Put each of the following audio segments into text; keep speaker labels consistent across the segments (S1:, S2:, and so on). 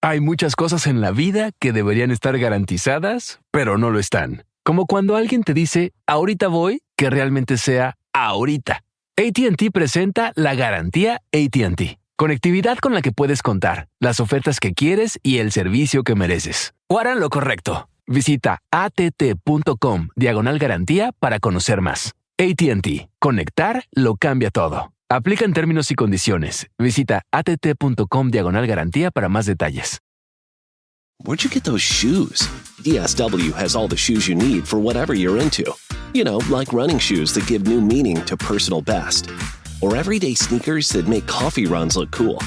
S1: Hay muchas cosas en la vida que deberían estar garantizadas, pero no lo están. Como cuando alguien te dice, ahorita voy, que realmente sea ahorita. AT&T presenta la garantía AT&T. Conectividad con la que puedes contar, las ofertas que quieres y el servicio que mereces. O harán lo correcto. Visita att.com/garantía para conocer más. AT&T. Conectar lo cambia todo. Aplican términos y condiciones. Visita att.com/garantía para más detalles.
S2: Where'd you get those shoes? DSW has all the shoes you need for whatever you're into. You know, like running shoes that give new meaning to personal best. Or everyday sneakers that make coffee runs look cool.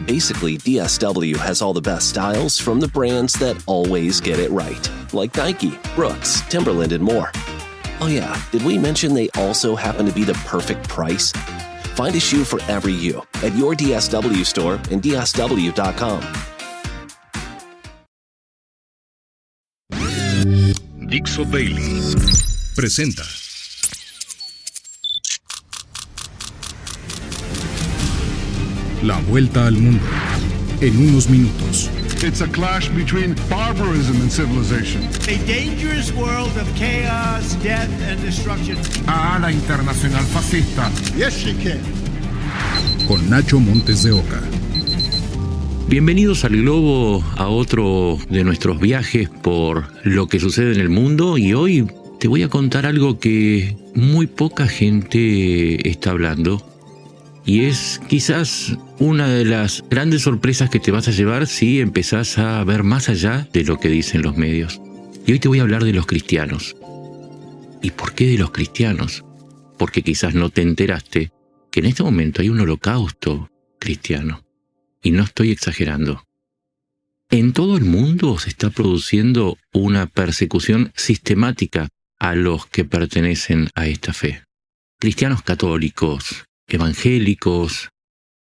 S2: Basically, DSW has all the best styles from the brands that always get it right. Like Nike, Brooks, Timberland, and more. Oh yeah, did we mention they also happen to be the perfect price? Find a shoe for every you at your DSW store and DSW.com.
S3: Dixo Daily presenta La Vuelta al Mundo en unos minutos.
S4: It's a clash between barbarism and civilization.
S5: A dangerous world of chaos, death, and destruction.
S4: La internacional fascista. Yes, she can.
S3: Con Nacho Montes de Oca.
S6: Bienvenidos al Globo, a otro de nuestros viajes por lo que sucede en el mundo, y hoy te voy a contar algo que muy poca gente está hablando, y es quizás una de las grandes sorpresas que te vas a llevar si empezás a ver más allá de lo que dicen los medios. Y hoy te voy a hablar de los cristianos. ¿Y por qué de los cristianos? Porque quizás no te enteraste que en este momento hay un holocausto cristiano. Y no estoy exagerando. En todo el mundo se está produciendo una persecución sistemática a los que pertenecen a esta fe. Cristianos católicos, evangélicos,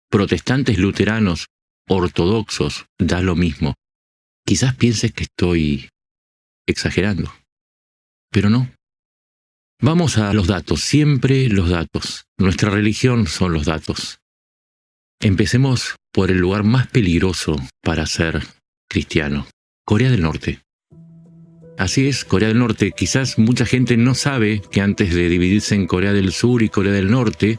S6: protestantes luteranos, ortodoxos, da lo mismo. Quizás pienses que estoy exagerando, pero no. Vamos a los datos, siempre los datos. Nuestra religión son los datos. Empecemos por el lugar más peligroso para ser cristiano, Corea del Norte. Así es, Corea del Norte. Quizás mucha gente no sabe que antes de dividirse en Corea del Sur y Corea del Norte,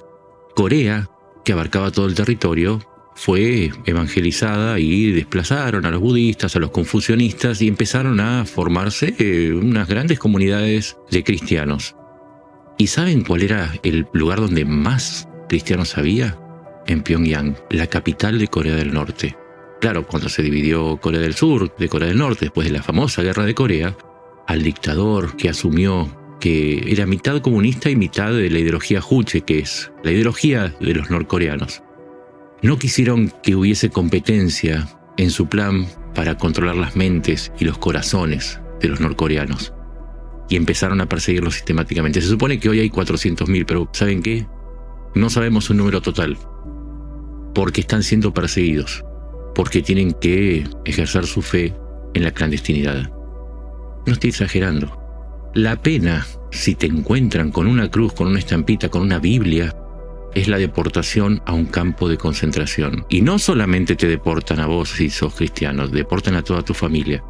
S6: Corea, que abarcaba todo el territorio, fue evangelizada y desplazaron a los budistas, a los confucianistas, y empezaron a formarse unas grandes comunidades de cristianos. ¿Y saben cuál era el lugar donde más cristianos había? En Pyongyang, la capital de Corea del Norte. Claro, cuando se dividió Corea del Sur de Corea del Norte, después de la famosa Guerra de Corea, al dictador que asumió que era mitad comunista y mitad de la ideología Juche, que es la ideología de los norcoreanos, no quisieron que hubiese competencia en su plan para controlar las mentes y los corazones de los norcoreanos. Y empezaron a perseguirlos sistemáticamente. Se supone que hoy hay 400.000, pero ¿saben qué? No sabemos un número total. Porque están siendo perseguidos, porque tienen que ejercer su fe en la clandestinidad. No estoy exagerando. La pena, si te encuentran con una cruz, con una estampita, con una Biblia, es la deportación a un campo de concentración. Y no solamente te deportan a vos si sos cristiano, deportan a toda tu familia.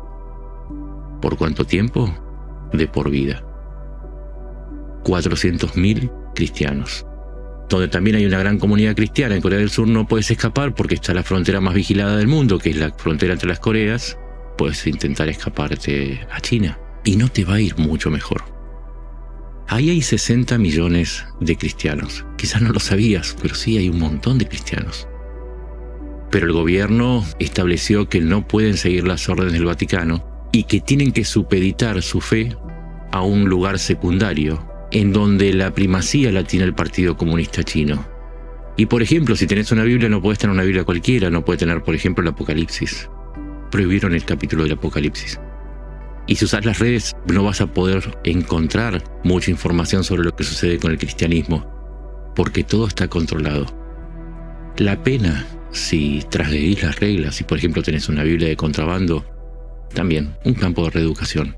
S6: ¿Por cuánto tiempo? De por vida. 400.000 cristianos. Donde también hay una gran comunidad cristiana. En Corea del Sur no puedes escapar porque está la frontera más vigilada del mundo, que es la frontera entre las Coreas. Puedes intentar escaparte a China y no te va a ir mucho mejor. Ahí hay 60 millones de cristianos. Quizás no lo sabías, pero sí hay un montón de cristianos. Pero el gobierno estableció que no pueden seguir las órdenes del Vaticano y que tienen que supeditar su fe a un lugar secundario, en donde la primacía la tiene el Partido Comunista Chino. Y por ejemplo, si tenés una Biblia, no podés tener una Biblia cualquiera, no podés tener, por ejemplo, el Apocalipsis. Prohibieron el capítulo del Apocalipsis. Y si usás las redes, no vas a poder encontrar mucha información sobre lo que sucede con el cristianismo, porque todo está controlado. La pena, si transgredís las reglas, si por ejemplo tenés una Biblia de contrabando, también un campo de reeducación.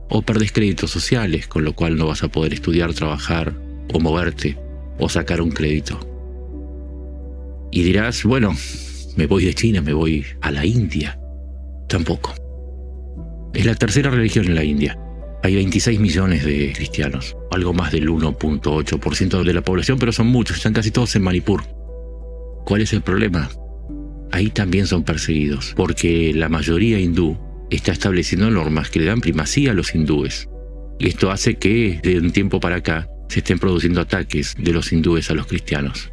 S6: O perdés créditos sociales, con lo cual no vas a poder estudiar, trabajar, o moverte, o sacar un crédito. Y dirás, bueno, me voy de China, me voy a la India. Tampoco. Es la tercera religión en la India. Hay 26 millones de cristianos, algo más del 1.8% de la población, pero son muchos, están casi todos en Manipur. ¿Cuál es el problema? Ahí también son perseguidos, porque la mayoría hindú está estableciendo normas que le dan primacía a los hindúes. Y esto hace que, de un tiempo para acá, se estén produciendo ataques de los hindúes a los cristianos.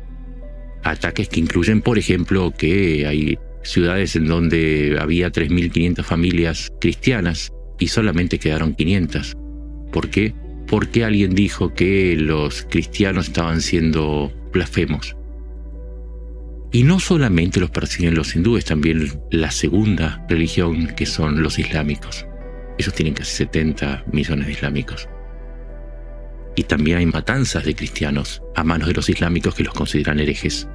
S6: Ataques que incluyen, por ejemplo, que hay ciudades en donde había 3.500 familias cristianas y solamente quedaron 500. ¿Por qué? Porque alguien dijo que los cristianos estaban siendo blasfemos. Y no solamente los persiguen los hindúes, también la segunda religión, que son los islámicos. Ellos tienen casi 70 millones de islámicos. Y también hay matanzas de cristianos a manos de los islámicos que los consideran herejes.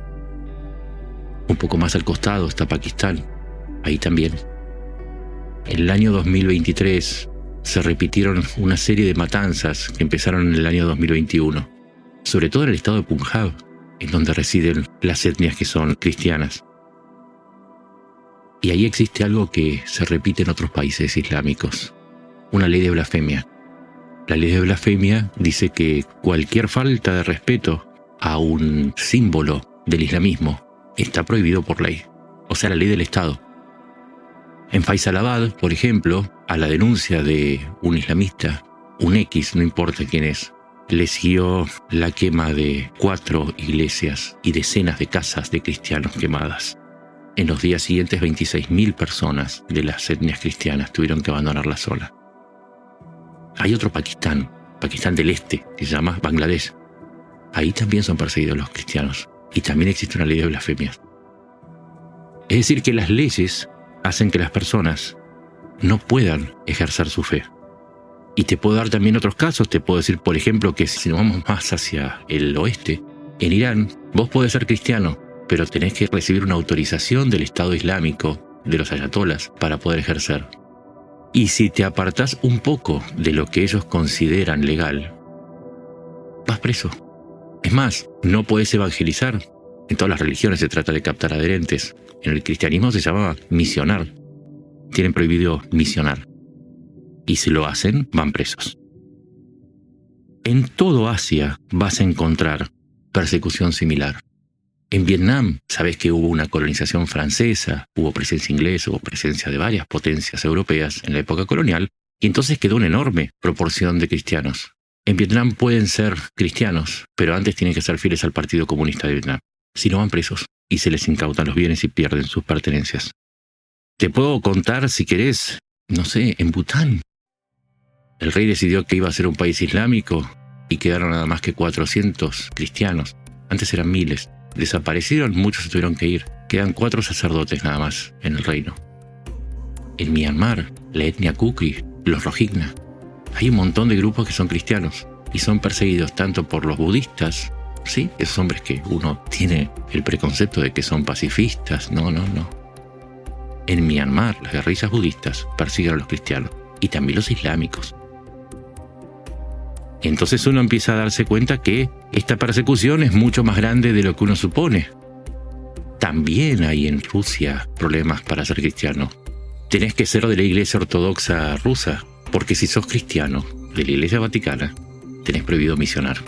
S6: Un poco más al costado está Pakistán. Ahí también. En el año 2023 se repitieron una serie de matanzas que empezaron en el año 2021. Sobre todo en el estado de Punjab, en donde residen las etnias que son cristianas. Y ahí existe algo que se repite en otros países islámicos. Una ley de blasfemia. La ley de blasfemia dice que cualquier falta de respeto a un símbolo del islamismo está prohibido por ley. O sea, la ley del Estado. En Faisalabad, por ejemplo, a la denuncia de un islamista, un X, no importa quién es, le siguió la quema de 4 iglesias y decenas de casas de cristianos quemadas. En los días siguientes, 26.000 personas de las etnias cristianas tuvieron que abandonar la zona. Hay otro Pakistán, Pakistán del Este, que se llama Bangladesh. Ahí también son perseguidos los cristianos y también existe una ley de blasfemias. Es decir, que las leyes hacen que las personas no puedan ejercer su fe. Y te puedo dar también otros casos. Te puedo decir, por ejemplo, que si nos vamos más hacia el oeste, en Irán, vos podés ser cristiano, pero tenés que recibir una autorización del Estado Islámico, de los ayatolas, para poder ejercer. Y si te apartás un poco de lo que ellos consideran legal, vas preso. Es más, no podés evangelizar. En todas las religiones se trata de captar adherentes. En el cristianismo se llama misionar. Tienen prohibido misionar. Y si lo hacen, van presos. En todo Asia vas a encontrar persecución similar. En Vietnam, sabes que hubo una colonización francesa, hubo presencia inglesa, hubo presencia de varias potencias europeas en la época colonial, y entonces quedó una enorme proporción de cristianos. En Vietnam pueden ser cristianos, pero antes tienen que ser fieles al Partido Comunista de Vietnam. Si no, van presos y se les incautan los bienes y pierden sus pertenencias. Te puedo contar, si querés, no sé, en Bután. El rey decidió que iba a ser un país islámico y quedaron nada más que 400 cristianos. Antes eran miles. Desaparecieron, muchos se tuvieron que ir. Quedan 4 sacerdotes nada más en el reino. En Myanmar, la etnia Kuki, los Rohingya, hay un montón de grupos que son cristianos y son perseguidos tanto por los budistas, ¿sí? Esos hombres que uno tiene el preconcepto de que son pacifistas. No. En Myanmar, las guerrillas budistas persiguen a los cristianos y también los islámicos. Entonces uno empieza a darse cuenta que esta persecución es mucho más grande de lo que uno supone. También hay en Rusia problemas para ser cristiano. Tenés que ser de la Iglesia Ortodoxa rusa, porque si sos cristiano de la Iglesia Vaticana, tenés prohibido misionar.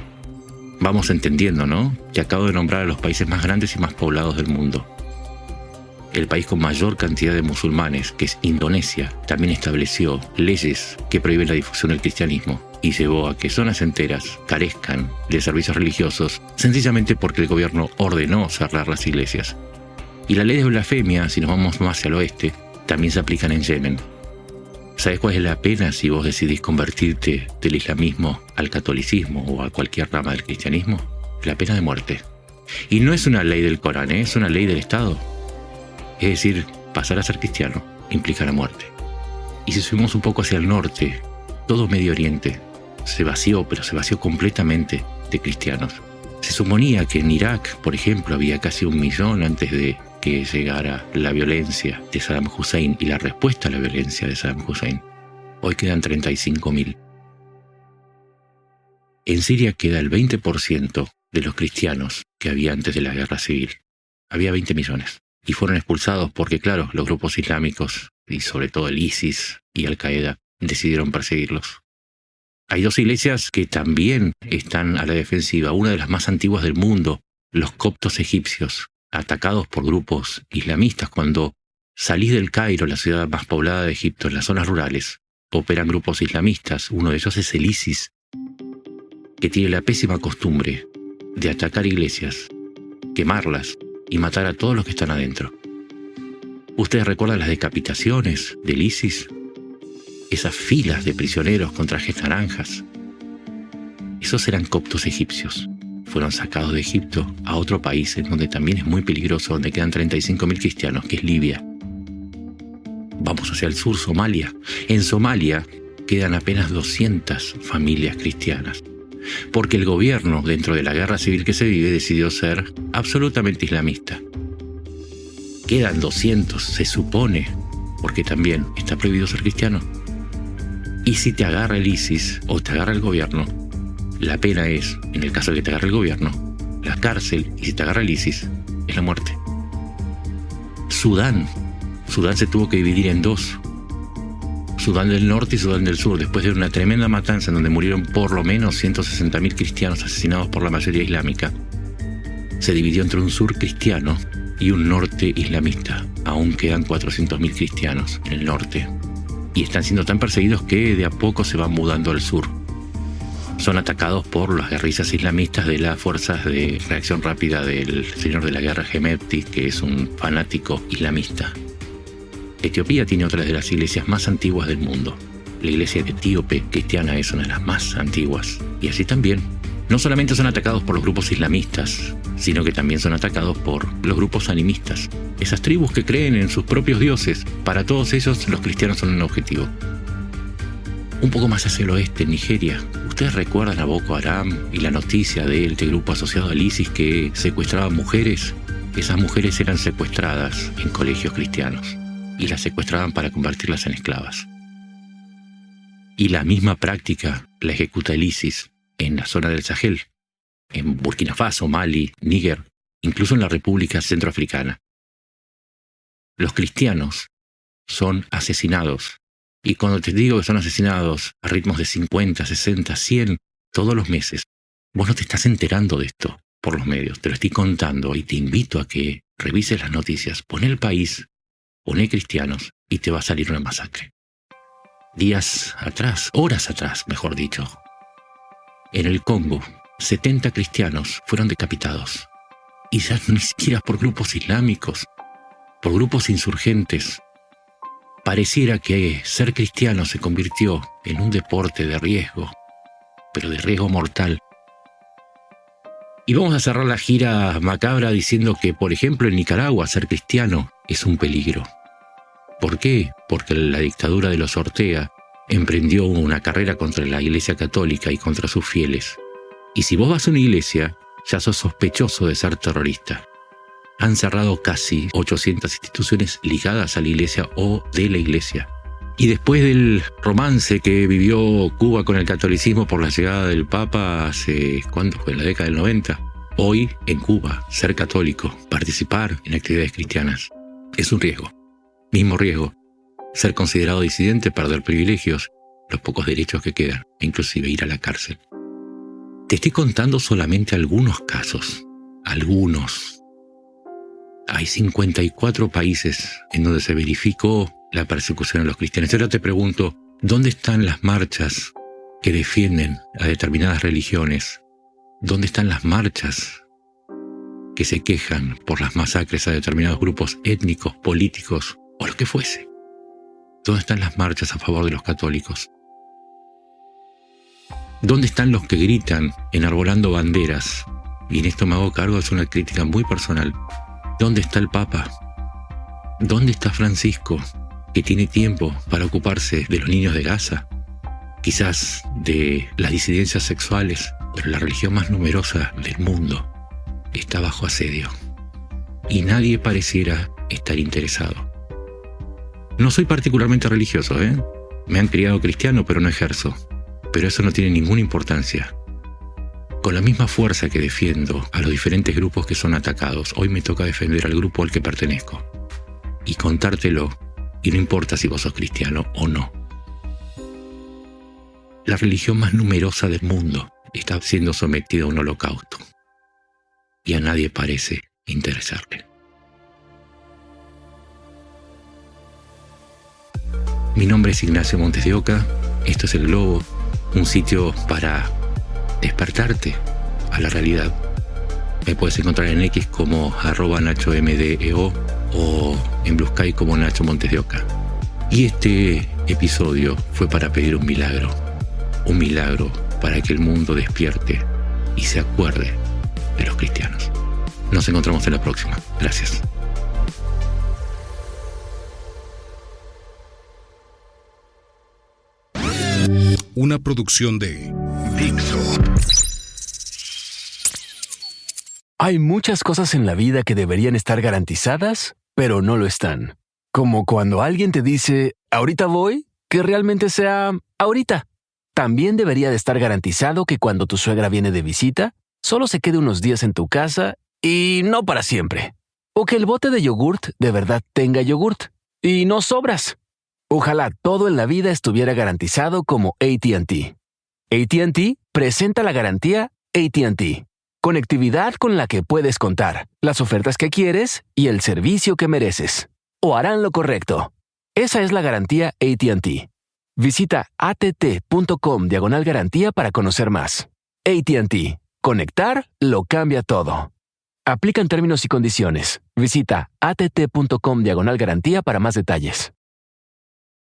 S6: Vamos entendiendo, ¿no? Que acabo de nombrar a los países más grandes y más poblados del mundo. El país con mayor cantidad de musulmanes, que es Indonesia, también estableció leyes que prohíben la difusión del cristianismo y llevó a que zonas enteras carezcan de servicios religiosos sencillamente porque el gobierno ordenó cerrar las iglesias. Y la ley de blasfemia, si nos vamos más hacia el oeste, también se aplican en Yemen. ¿Sabes cuál es la pena si vos decidís convertirte del islamismo al catolicismo o a cualquier rama del cristianismo? La pena de muerte. Y no es una ley del Corán, es una ley del Estado. Es decir, pasar a ser cristiano implica la muerte. Y si subimos un poco hacia el norte, todo Medio Oriente se vació, pero se vació completamente de cristianos. Se suponía que en Irak, por ejemplo, había casi 1 millón antes de que llegara la violencia de Saddam Hussein y la respuesta a la violencia de Saddam Hussein. Hoy quedan 35.000. En Siria queda el 20% de los cristianos que había antes de la guerra civil. Había 20 millones. Y fueron expulsados porque, claro, los grupos islámicos y sobre todo el ISIS y Al-Qaeda, decidieron perseguirlos. Hay dos iglesias que también están a la defensiva. Una de las más antiguas del mundo, los coptos egipcios, atacados por grupos islamistas. Cuando salís del Cairo, la ciudad más poblada de Egipto, en las zonas rurales, operan grupos islamistas. Uno de ellos es el ISIS, que tiene la pésima costumbre de atacar iglesias, quemarlas y matar a todos los que están adentro. ¿Ustedes recuerdan las decapitaciones del ISIS? Esas filas de prisioneros con trajes naranjas. Esos eran coptos egipcios. Fueron sacados de Egipto a otro país en donde también es muy peligroso, donde quedan 35.000 cristianos, que es Libia. Vamos hacia el sur, Somalia. En Somalia quedan apenas 200 familias cristianas, porque el gobierno, dentro de la guerra civil que se vive, decidió ser absolutamente islamista. Quedan 200, se supone, porque también está prohibido ser cristiano. Y si te agarra el ISIS o te agarra el gobierno, la pena es, en el caso de que te agarre el gobierno, la cárcel, y si te agarra el ISIS, es la muerte. Sudán se tuvo que dividir en dos. Sudán del norte y Sudán del sur, después de una tremenda matanza en donde murieron por lo menos 160.000 cristianos asesinados por la mayoría islámica. Se dividió entre un sur cristiano y un norte islamista. Aún quedan 400.000 cristianos en el norte. Y están siendo tan perseguidos que de a poco se van mudando al sur. Son atacados por las guerrillas islamistas de las fuerzas de reacción rápida del señor de la guerra Hemedti, que es un fanático islamista. Etiopía tiene otra de las iglesias más antiguas del mundo. La iglesia etíope cristiana es una de las más antiguas. Y así también, no solamente son atacados por los grupos islamistas, sino que también son atacados por los grupos animistas. Esas tribus que creen en sus propios dioses. Para todos ellos, los cristianos son un objetivo. Un poco más hacia el oeste, en Nigeria, ¿ustedes recuerdan a Boko Haram y la noticia de este grupo asociado al ISIS que secuestraba mujeres? Esas mujeres eran secuestradas en colegios cristianos y las secuestraban para convertirlas en esclavas. Y la misma práctica la ejecuta el ISIS en la zona del Sahel, en Burkina Faso, Mali, Níger, incluso en la República Centroafricana. Los cristianos son asesinados. Y cuando te digo que son asesinados a ritmos de 50, 60, 100 todos los meses, vos no te estás enterando de esto por los medios, te lo estoy contando y te invito a que revises las noticias, poné el país, poné cristianos y te va a salir una masacre. Días atrás, horas atrás, mejor dicho, en el Congo, 70 cristianos fueron decapitados. Y ya ni siquiera por grupos islámicos, por grupos insurgentes. Pareciera que ser cristiano se convirtió en un deporte de riesgo, pero de riesgo mortal. Y vamos a cerrar la gira macabra diciendo que, por ejemplo, en Nicaragua ser cristiano es un peligro. ¿Por qué? Porque la dictadura de los Ortega emprendió una carrera contra la Iglesia Católica y contra sus fieles. Y si vos vas a una iglesia, ya sos sospechoso de ser terrorista. Han cerrado casi 800 instituciones ligadas a la iglesia o de la iglesia. Y después del romance que vivió Cuba con el catolicismo por la llegada del Papa hace, ¿cuánto fue? En la década del 90. Hoy, en Cuba, ser católico, participar en actividades cristianas, es un riesgo. Mismo riesgo. Ser considerado disidente, perder privilegios, los pocos derechos que quedan, e inclusive ir a la cárcel. Te estoy contando solamente algunos casos. Algunos. Hay 54 países en donde se verificó la persecución a los cristianos. Ahora te pregunto, ¿dónde están las marchas que defienden a determinadas religiones? ¿Dónde están las marchas que se quejan por las masacres a determinados grupos étnicos, políticos o lo que fuese? ¿Dónde están las marchas a favor de los católicos? ¿Dónde están los que gritan enarbolando banderas? Y en esto me hago cargo, es una crítica muy personal. ¿Dónde está el Papa? ¿Dónde está Francisco, que tiene tiempo para ocuparse de los niños de Gaza? Quizás de las disidencias sexuales, pero la religión más numerosa del mundo está bajo asedio. Y nadie pareciera estar interesado. No soy particularmente religioso, Me han criado cristiano, pero no ejerzo. Pero eso no tiene ninguna importancia. Con la misma fuerza que defiendo a los diferentes grupos que son atacados, hoy me toca defender al grupo al que pertenezco. Y contártelo Y no importa si vos sos cristiano o no. La religión más numerosa del mundo está siendo sometida a un holocausto. Y a nadie parece interesarle. Mi nombre es Ignacio Montes de Oca. Esto es El Globo, un sitio para despertarte a la realidad. Me puedes encontrar en X como @NachoMDEO o en Blue Sky como Nacho Montes de Oca. Y este episodio fue para pedir un milagro para que el mundo despierte y se acuerde de los cristianos. Nos encontramos en la próxima. Gracias.
S3: Una producción de Dixo.
S1: Hay muchas cosas en la vida que deberían estar garantizadas, pero no lo están. Como cuando alguien te dice, ahorita voy, que realmente sea ahorita. También debería de estar garantizado que cuando tu suegra viene de visita, solo se quede unos días en tu casa y no para siempre. O que el bote de yogurt de verdad tenga yogurt y no sobras. Ojalá todo en la vida estuviera garantizado como AT&T. AT&T presenta la garantía AT&T. Conectividad con la que puedes contar, las ofertas que quieres y el servicio que mereces. O harán lo correcto. Esa es la garantía AT&T. Visita att.com/garantía para conocer más. AT&T. Conectar lo cambia todo. Aplican términos y condiciones. Visita att.com/garantía para más detalles.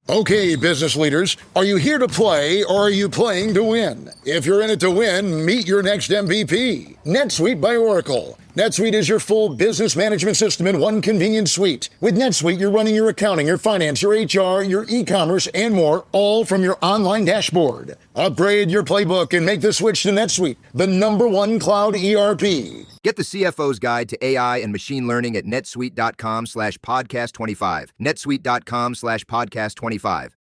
S7: Okay, business leaders, are you here to play or are you playing to win? If you're in it to win, meet your next MVP, NetSuite by Oracle. NetSuite is your full business management system in one convenient suite. With NetSuite, you're running your accounting, your finance, your HR, your e-commerce, and more, all from your online dashboard. Upgrade your playbook and make the switch to NetSuite, the #1 cloud ERP.
S8: Get the CFO's Guide to AI and Machine Learning at netsuite.com/podcast25. netsuite.com/podcast25.